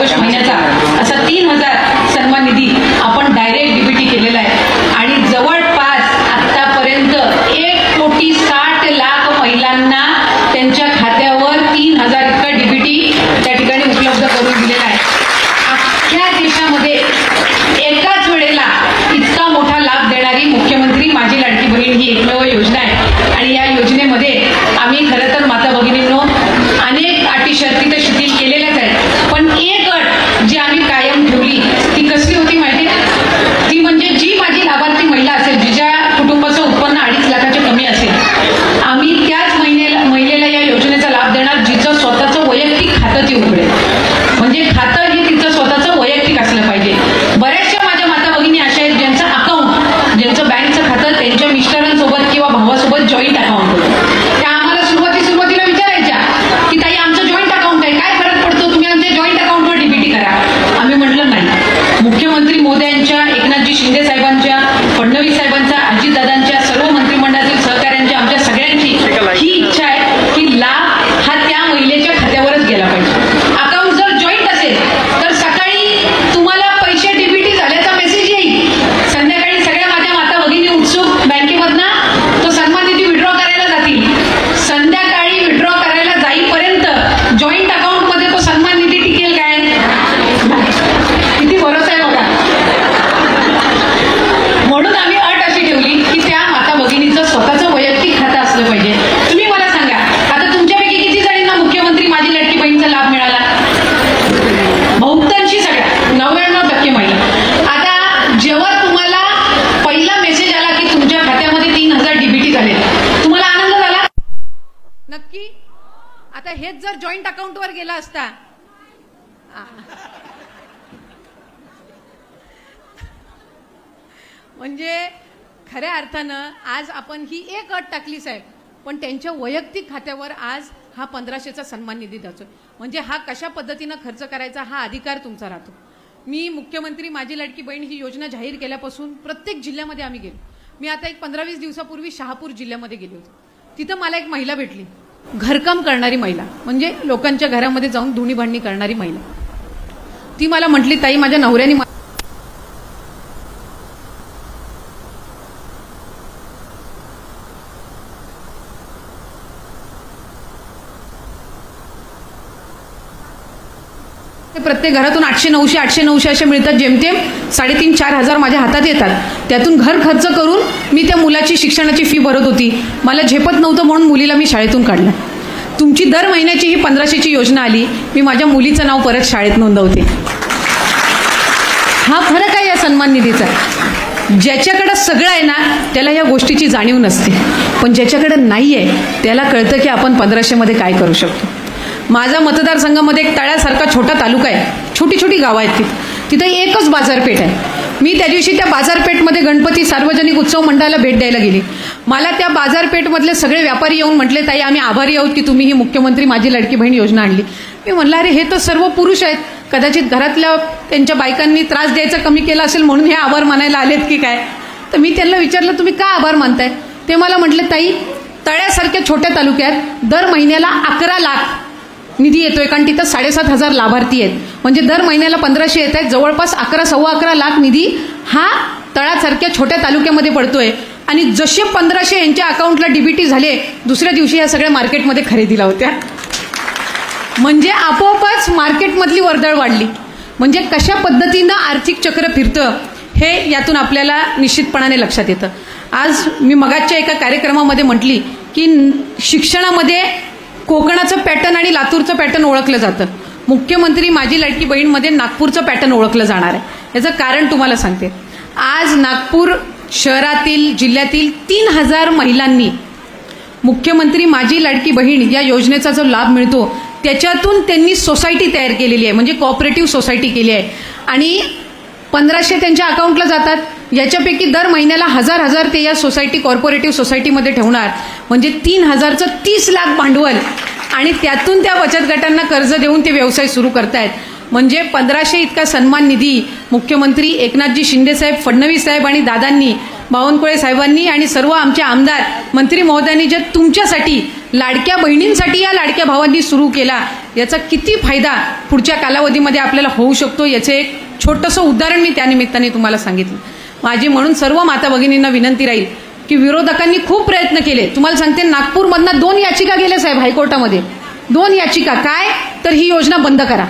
August महिन्याचा असा 3000 सन्मान निधी आपण डायरेक्ट डीबीटी केलेला आहे आणि जवळपास आतापर्यंत 1,60,00,000 महिलांना त्यांच्या खात्यावर 3000 इतका डीबीटी त्या ठिकाणी उपलब्ध करून दिलेला आहे. अख्ख्या देशामध्ये एकाच वेळेला इतका मोठा लाभ देणारी मुख्यमंत्री माझी लाडकी बहीण ही एकमेव योजना आहे आणि या योजनेमध्ये आम्ही खरं तर माता भगिनींनो अनेक अटी शर्ती तर शिथिल केलेल्याच आहेत, पण एक अट जी आम्ही कायम ठेवली ती कसली होती माहिती आहे? ती म्हणजे जी माझी लाभार्थी महिला असेल, जिच्या कुटुंबाचं उत्पन्न 2.5 लाखाच्या कमी असेल, आम्ही त्याच महिलेला या योजनेचा लाभ देणार जिचं स्वतःचं वैयक्तिक खातं ती उघडेल. म्हणजे खातं हे तिचं स्वतःचं वैयक्तिक असलं पाहिजे. बऱ्याचशा माझ्या माता भगिनी अशा आहेत ज्यांचं अकाउंट, ज्यांचं बँकचं खातं त्यांच्या मिस्टरांसोबत किंवा भावासोबत जॉईंट अकाउंट होतं. त्या आम्हाला सुरुवातीला विचारायच्या की ताई आमचं जॉईंट अकाउंट आहे, काय फरक पडतो, तुम्ही आमच्या जॉईंट अकाउंटवर डीबीटी करा. आम्ही म्हटलं नाही. मुख्यमंत्री मोदयांच्या, एकनाथजी शिंदे साहेबांच्या, फडणवीस साहेबांच्या, अजितदादांच्या, सर्व मंत्रिमंडळातील सहकाऱ्यांच्या, आमच्या सगळ्यांची ही इच्छा आहे की लाभ हा त्या महिलेच्या खात्यावरच गेला पाहिजे. अकाउंट जर जॉईंट असेल तर सकाळी तुम्हाला पैसे डीबीटी झाल्याचा मेसेज येईल, संध्याकाळी सगळ्या माझ्या माता भगिनी उत्सुक बँकेमधनं तो सन्मान निधी विड्रॉ करायला जातील. संध्याकाळी विड्रॉ करायला जाईपर्यंत जॉईंट अकाउंट मध्ये तो सन्मान निधी टिकेल काय? किती भरोसा आहे बघा. म्हणून आम्ही अट अशी ठेवली की त्या माता भगिनीचं स्वतःचं वैयक्तिक खातं असलं पाहिजे. तुम्ही मला सांगा, आता तुमच्यापैकी किती जणींना मुख्यमंत्री माझी लाडकी बहीणचा लाभ मिळाला? बहुतांशी सगळ्या 99% महिला. आता जेव्हा तुम्हाला पहिला मेसेज आला की तुमच्या खात्यामध्ये 3000 डीबीटी झाले, तुम्हाला आनंद झाला नक्की? आता हेच जर जॉईंट अकाउंटवर गेला असता, म्हणजे खऱ्या अर्थानं आज आपण ही एक अट टाकली साहेब, पण त्यांच्या वैयक्तिक खात्यावर आज हा 1500चा सन्मान निधी द्यायचो. म्हणजे हा कशा पद्धतीनं खर्च करायचा हा अधिकार तुमचा राहतो. मी मुख्यमंत्री माझी लाडकी बहीण ही योजना जाहीर केल्यापासून प्रत्येक जिल्ह्यामध्ये आम्ही गेलो. मी आता एक 15-20 दिवसापूर्वी शहापूर जिल्ह्यामध्ये गेली होती. तिथं मला एक महिला भेटली, घरकाम करणारी महिला, म्हणजे लोकांच्या घरामध्ये जाऊन धुणी भांडणी करणारी महिला. ती मला म्हटली, ताई माझ्या नवऱ्याने प्रत्येक घरातून 800-900 असे मिळतात, जेमतेम 3,500-4,000 हजार माझ्या हातात येतात. त्यातून घर खर्च करून मी त्या मुलाची शिक्षणाची फी भरत होती. मला झेपत नव्हतं म्हणून मुलीला मी शाळेतून काढलं. तुमची दर महिन्याची ही 1500ची योजना आली, मी माझ्या मुलीचं नाव परत शाळेत नोंदवते. हा फरक आहे या सन्मान निधीचा. ज्याच्याकडे सगळं आहे ना त्याला या गोष्टीची जाणीव नसते, पण ज्याच्याकडे नाही आहे त्याला कळतं की आपण 1500मध्ये काय करू शकतो. माझा मतदारसंघामध्ये एक तळ्यासारखा छोटा तालुका आहे, छोटी छोटी गावं आहेत. तिथं एकच बाजारपेठ आहे. मी त्या दिवशी त्या बाजारपेठमध्ये गणपती सार्वजनिक उत्सव मंडळाला भेट द्यायला गेली. मला त्या बाजारपेठमधले सगळे व्यापारी येऊन म्हटले, ताई आम्ही आभारी आहोत की तुम्ही ही मुख्यमंत्री माझी लाडकी बहीण योजना आणली. मी म्हणलं, अरे हे तर सर्व पुरुष आहेत, कदाचित घरातल्या त्यांच्या बायकांनी त्रास द्यायचा कमी केला असेल म्हणून हे आभार मानायला आलेत की काय. तर मी त्यांना विचारलं, तुम्ही का आभार मानताय? ते मला म्हटले, ताई तळ्यासारख्या छोट्या तालुक्यात दर महिन्याला 11 लाख निधी येतोय, कारण तिथं 7,500 लाभार्थी आहेत. म्हणजे दर महिन्याला 1500 येत आहेत, जवळपास 11-11.25 लाख निधी हा तळ्यासारख्या छोट्या तालुक्यामध्ये पडतोय. आणि जसे 1500 यांच्या अकाउंटला डीबीटी झाले, दुसऱ्या दिवशी या सगळ्या मार्केटमध्ये खरेदीला होत्या. म्हणजे आपोआपच मार्केटमधली वर्दळ वाढली. म्हणजे कशा पद्धतीनं आर्थिक चक्र फिरतं हे यातून आपल्याला निश्चितपणाने लक्षात येतं. आज मी मगाच्या एका कार्यक्रमामध्ये म्हटली की शिक्षणामध्ये कोकणाचं पॅटर्न आणि लातूरचं पॅटर्न ओळखलं जातं. मुख्यमंत्री माझी लाडकी बहीणमध्ये नागपूरचं पॅटर्न ओळखलं जाणार आहे. याचं कारण तुम्हाला सांगते. आज नागपूर शहरातील जिल्ह्यातील 3000 महिलांनी मुख्यमंत्री माझी लाडकी बहीण या योजनेचा जो लाभ मिळतो त्याच्यातून त्यांनी सोसायटी तयार केलेली आहे, म्हणजे कोऑपरेटिव्ह सोसायटी केली आहे. आणि 1500 त्यांच्या अकाउंटला जातात. याच्यापैकी दर महिन्याला 1000 ते या सोसायटी कॉर्पोरेटिव्ह सोसायटीमध्ये ठेवणार. म्हणजे 3000चं 30 लाख भांडवल आणि त्यातून त्या बचत गटांना कर्ज देऊन ते व्यवसाय सुरू करतायत. म्हणजे 1500 इतका सन्मान निधी मुख्यमंत्री एकनाथजी शिंदे साहेब, फडणवीस साहेब आणि दादांनी, बावनकुळे साहेबांनी आणि सर्व आमचे आमदार मंत्री महोदयांनी जे तुमच्यासाठी लाडक्या बहिणींसाठी या लाडक्या भावांनी सुरू केला, याचा किती फायदा पुढच्या कालावधीमध्ये आपल्याला होऊ शकतो याचे एक छोटंसं उदाहरण मी त्यानिमित्ताने तुम्हाला सांगितलं. माझी म्हणून सर्व माता भगिनींना विनंती राहील की विरोधकांनी खूप प्रयत्न केले. तुम्हाला सांगते, नागपूरमधनं 2 याचिका गेल्या साहेब हायकोर्टामध्ये. 2 याचिका. काय तर ही योजना बंद करा.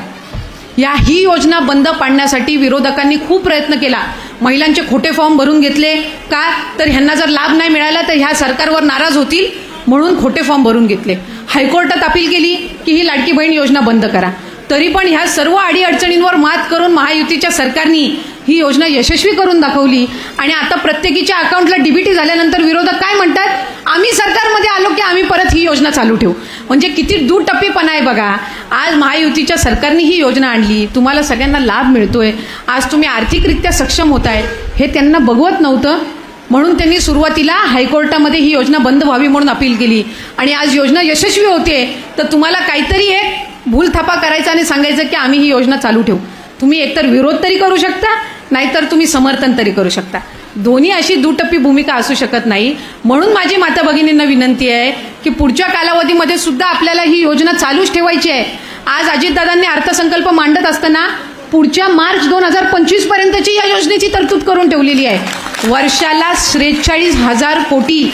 ही योजना बंद पाडण्यासाठी विरोधकांनी खूप प्रयत्न केला. महिलांचे खोटे फॉर्म भरून घेतले. का तर ह्यांना जर लाभ नाही मिळाला तर ह्या सरकारवर नाराज होतील म्हणून खोटे फॉर्म भरून घेतले. हायकोर्टात अपील केली की ही लाडकी बहीण योजना बंद करा. तरी पण ह्या सर्व अडीअडचणींवर मात करून महायुतीच्या सरकारने ही योजना यशस्वी करून दाखवली. आणि आता प्रत्येकीच्या अकाउंटला डीबीटी झाल्यानंतर विरोधक काय म्हणतात, आम्ही सरकारमध्ये आलो की आम्ही परत ही योजना चालू ठेवू. म्हणजे किती दुटप्पीपणा आहे बघा. आज महायुतीच्या सरकारने ही योजना आणली, तुम्हाला सगळ्यांना लाभ मिळतोय, आज तुम्ही आर्थिकरित्या सक्षम होताय, हे त्यांना बघवत नव्हतं. म्हणून त्यांनी सुरुवातीला हायकोर्टामध्ये ही योजना बंद व्हावी म्हणून अपील केली. आणि आज योजना यशस्वी होते तर तुम्हाला काहीतरी एक भूलथापा करायचा आणि सांगायचं की आम्ही ही योजना चालू ठेवू. तुम्ही एकतर विरोध तरी करू शकता, नाहीतर तुम्ही समर्थन तरी करू शकता. दोन्ही अशी दुटप्पी भूमिका असू शकत नाही. म्हणून माझी माता भगिनींना विनंती आहे की पुढच्या कालावधीमध्ये सुद्धा आपल्याला ही योजना चालूच ठेवायची आहे. आज अजितदादांनी अर्थसंकल्प मांडत असताना पुढच्या मार्च 2025 पर्यंतची या योजनेची तरतूद करून ठेवलेली आहे. वर्षाला 43,000 कोटी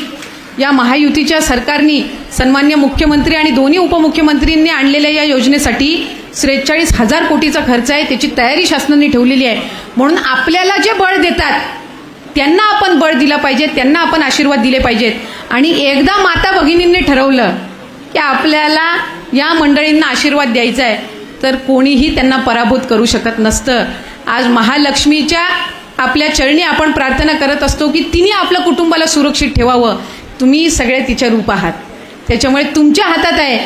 या महायुतीच्या सरकारने, सन्मान्य मुख्यमंत्री आणि दोन्ही उपमुख्यमंत्र्यांनी आणलेल्या या योजनेसाठी 43,000 कोटीचा खर्च आहे. त्याची तयारी शासनाने ठेवलेली आहे. म्हणून आपल्याला जे बळ देतात त्यांना आपण बळ दिलं पाहिजे, त्यांना आपण आशीर्वाद दिले पाहिजेत. आणि एकदा माता भगिनींनी ठरवलं की आपल्याला या मंडळींना आशीर्वाद द्यायचा आहे तर कोणीही त्यांना पराभूत करू शकत नसतं. आज महालक्ष्मीच्या आपल्या चरणी आपण प्रार्थना करत असतो की तिने आपल्या कुटुंबाला सुरक्षित ठेवावं. तुम्ही सगळे तिचे रूप आहात. त्याच्यामुळे तुमच्या हातात आहे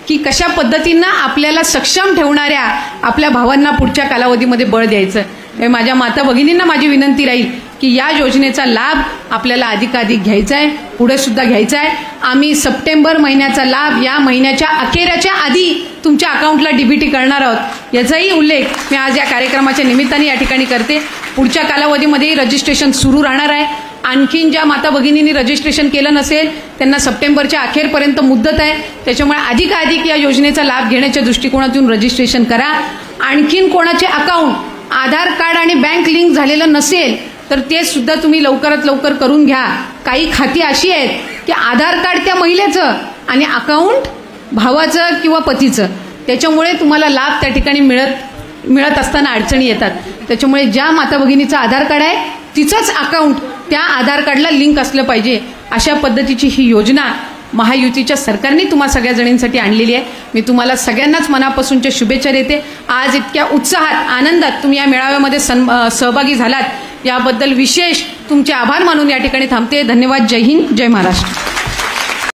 की कशा पद्धतीनं आपल्याला सक्षम ठेवणाऱ्या आपल्या भावांना पुढच्या कालावधीमध्ये बळ द्यायचं. माझ्या माता भगिनींना माझी विनंती राहील की या योजनेचा लाभ आपल्याला अधिकाधिक घ्यायचा आहे, पुढे सुद्धा घ्यायचा आहे. आम्ही सप्टेंबर महिन्याचा लाभ या महिन्याच्या अखेरच्या आधी तुमच्या अकाउंटला डीबीटी करणार आहोत, याचाही उल्लेख मी आज या कार्यक्रमाच्या निमित्ताने या ठिकाणी करते. पुढच्या कालावधीमध्ये रजिस्ट्रेशन सुरू राहणार आहे. आणखीन ज्या माता भगिनींनी रजिस्ट्रेशन केलं नसेल त्यांना सप्टेंबरच्या अखेरपर्यंत मुदत आहे. त्याच्यामुळे अधिकाधिक या योजनेचा लाभ घेण्याच्या दृष्टिकोनातून रजिस्ट्रेशन करा. आणखीन कोणाचे अकाउंट आधार कार्ड आणि बँक लिंक झालेलं नसेल तर ते सुद्धा तुम्ही लवकरात लवकर करून घ्या. काही खाती अशी आहेत की आधार कार्ड त्या महिलेचं आणि अकाउंट भावाचं किंवा पतीचं, त्याच्यामुळे तुम्हाला लाभ त्या ठिकाणी मिळत असताना अडचणी येतात. त्याच्यामुळे ज्या माता भगिनीचं आधार कार्ड आहे तिचंच अकाउंट त्या आधार कार्डला लिंक असलं पाहिजे. अशा पद्धतीची ही योजना महायुतीच्या सरकारने तुम्हा सगळ्या जणींसाठी आणलेली आहे. मी तुम्हाला सगळ्यांनाच मनापासूनच्या शुभेच्छा देते. आज इतक्या उत्साहात आनंदात तुम्ही या मेळाव्यामध्ये सहभागी झालात याबद्दल विशेष तुमचे आभार मानून या ठिकाणी थांबते. धन्यवाद. जय हिंद, जय महाराष्ट्र.